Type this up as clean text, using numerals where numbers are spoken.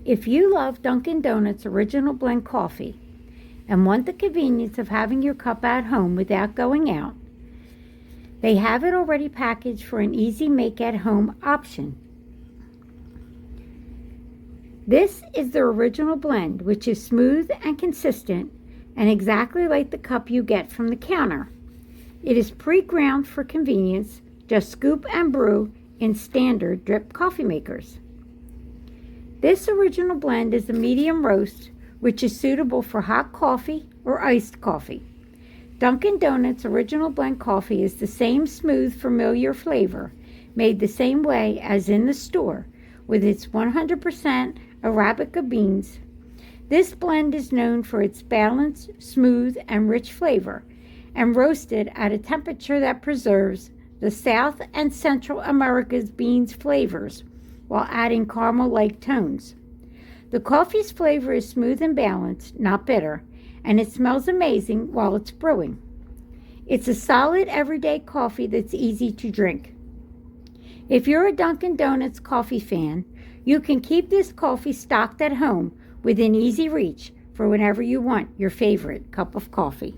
If you love Dunkin' Donuts Original Blend coffee and want the convenience of having your cup at home without going out, they have it already packaged for an easy make-at-home option. This is the Original Blend, which is smooth and consistent and exactly like the cup you get from the counter. It is pre-ground for convenience. Just scoop and brew in standard drip coffee makers. This Original Blend is a medium roast, which is suitable for hot coffee or iced coffee. Dunkin' Donuts Original Blend coffee is the same smooth, familiar flavor, made the same way as in the store, with its 100% Arabica beans. This blend is known for its balanced, smooth, and rich flavor, and roasted at a temperature that preserves the South and Central America's beans flavors while adding caramel-like tones. The coffee's flavor is smooth and balanced, not bitter, and it smells amazing while it's brewing. It's a solid everyday coffee that's easy to drink. If you're a Dunkin' Donuts coffee fan, you can keep this coffee stocked at home within easy reach for whenever you want your favorite cup of coffee.